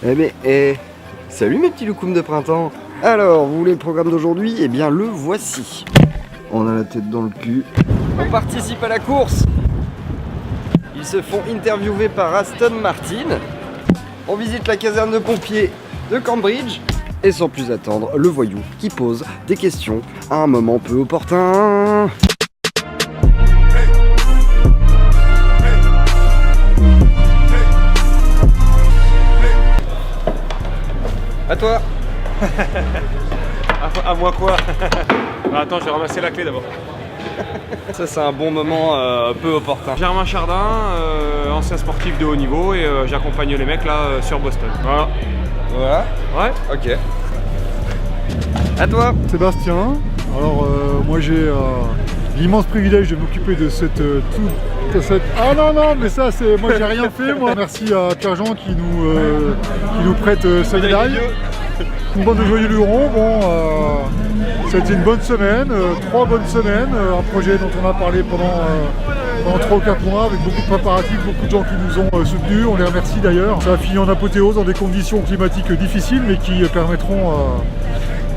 Salut mes petits loukoums de printemps. Alors, vous voulez le programme d'aujourd'hui? Eh bien, le voici. On a la tête dans le cul. On participe à la course. Ils se font interviewer par Aston Martin. On visite la caserne de pompiers de Cambridge. Et sans plus attendre, le voyou qui pose des questions à un moment peu opportun. À toi. À moi quoi? Attends, je vais ramasser la clé d'abord. Ça c'est un bon moment peu opportun. Germain Chardin, ancien sportif de haut niveau, et j'accompagne les mecs là sur Boston. Voilà. Voilà. Ouais. Ok. À toi. Sébastien. Alors moi j'ai l'immense privilège de m'occuper de cette Ah non mais ça c'est moi j'ai rien fait moi. Merci à Pierre-Jean qui nous prête sa médaille. Une bande de joyeux lurons. Bon c'était une bonne semaine, 3 bonnes semaines, un projet dont on a parlé pendant 3 ou 4 mois avec beaucoup de préparatifs, beaucoup de gens qui nous ont soutenus, on les remercie d'ailleurs. Ça a fini en apothéose dans des conditions climatiques difficiles mais qui permettront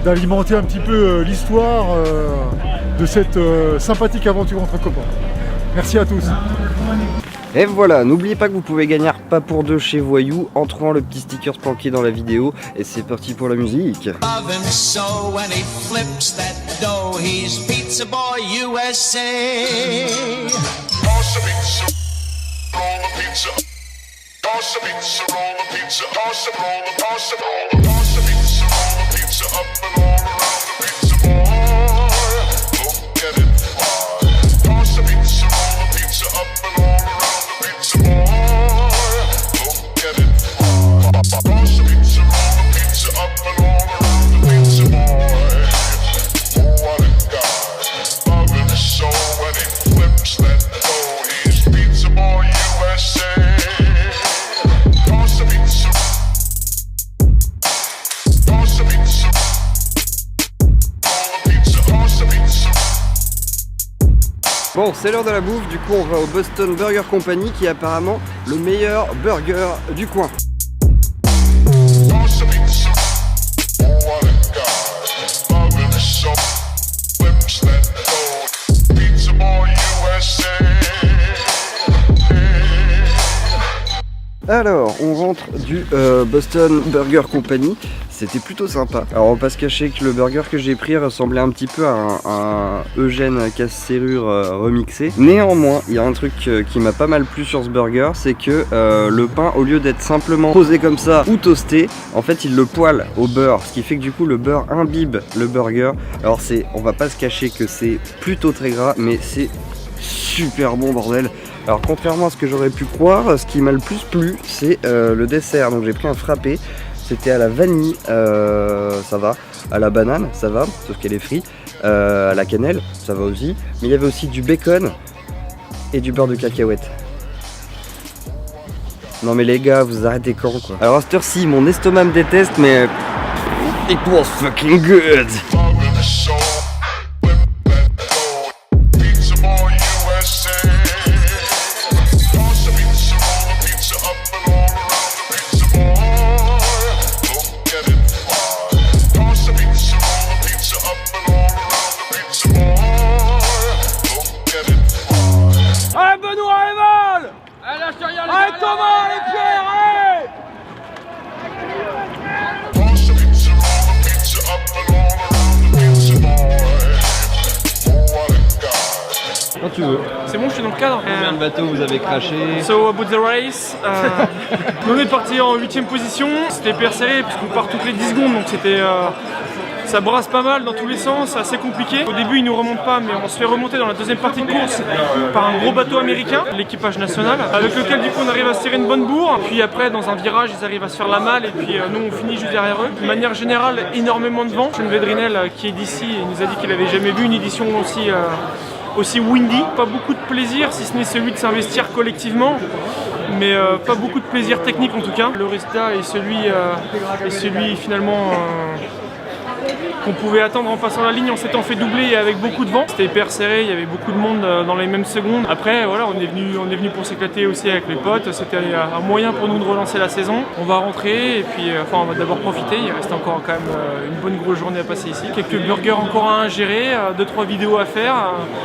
d'alimenter un petit peu l'histoire de cette sympathique aventure entre copains. Merci à tous. Et voilà, n'oubliez pas que vous pouvez gagner un repas pour 2 chez Voyou en trouvant le petit sticker planqué dans la vidéo. Et c'est parti pour la musique. Bon, c'est l'heure de la bouffe, du coup on va au Boston Burger Company qui est apparemment le meilleur burger du coin. Alors, on rentre du Boston Burger Company. C'était plutôt sympa. Alors, on va pas se cacher que le burger que j'ai pris ressemblait un petit peu à un Eugène casse-serrure remixé. Néanmoins, il y a un truc qui m'a pas mal plu sur ce burger, c'est que le pain, au lieu d'être simplement posé comme ça ou toasté, en fait, il le poêle au beurre. Ce qui fait que du coup, le beurre imbibe le burger. Alors, on va pas se cacher que c'est plutôt très gras, mais c'est super bon, bordel. Alors contrairement à ce que j'aurais pu croire, ce qui m'a le plus plu c'est le dessert. Donc j'ai pris un frappé, c'était à la vanille, ça va, à la banane, ça va, sauf qu'elle est frite, à la cannelle, ça va aussi, mais il y avait aussi du bacon et du beurre de cacahuète. Non mais les gars, vous arrêtez quand quoi? Alors à cette heure-ci, mon estomac me déteste, mais it was fucking good. Quand tu veux. C'est bon, je suis dans le cadre. Combien de bateaux vous avez craché? So about the race, on est parti en 8ème position. C'était hyper serré puisqu'on part toutes les 10 secondes, donc c'était ça brasse pas mal dans tous les sens, c'est assez compliqué. Au début ils nous remontent pas, mais on se fait remonter dans la deuxième partie de course par un gros bateau américain, l'équipage national, avec lequel du coup on arrive à se tirer une bonne bourre. Puis après dans un virage ils arrivent à se faire la malle et puis nous on finit juste derrière eux. De manière générale, énormément de vent. Sean Vedrinel qui est d'ici nous a dit qu'il avait jamais vu une édition aussi windy. Pas beaucoup de plaisir si ce n'est celui de s'investir collectivement, mais pas beaucoup de plaisir technique en tout cas. Le résultat est celui finalement qu'on pouvait attendre en passant la ligne. On s'étant fait doubler et avec beaucoup de vent. C'était hyper serré, il y avait beaucoup de monde dans les mêmes secondes. Après voilà, on est venu pour s'éclater aussi avec les potes. C'était un moyen pour nous de relancer la saison. On va rentrer et puis on va d'abord profiter. Il reste encore quand même une bonne grosse journée à passer ici. Quelques burgers encore à ingérer, 2-3 vidéos à faire,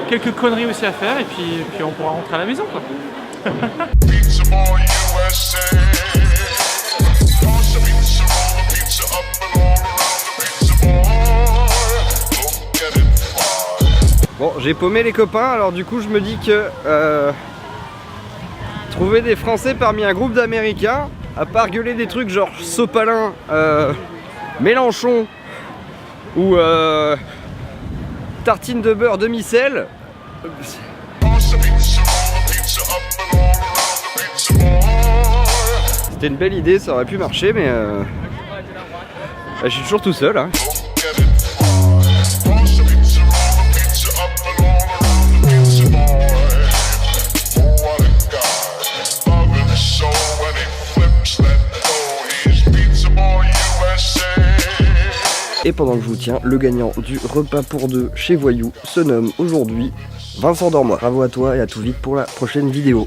quelques conneries aussi à faire et puis on pourra rentrer à la maison quoi. Bon, j'ai paumé les copains, alors du coup je me dis que trouver des Français parmi un groupe d'Américains, à part gueuler des trucs genre Sopalin, Mélenchon ou tartine de beurre demi-sel, c'était une belle idée, ça aurait pu marcher, mais je suis toujours tout seul. Hein. Et pendant que je vous tiens, le gagnant du repas pour deux chez Voyou se nomme aujourd'hui Vincent Dormois. Bravo à toi et à tout vite pour la prochaine vidéo.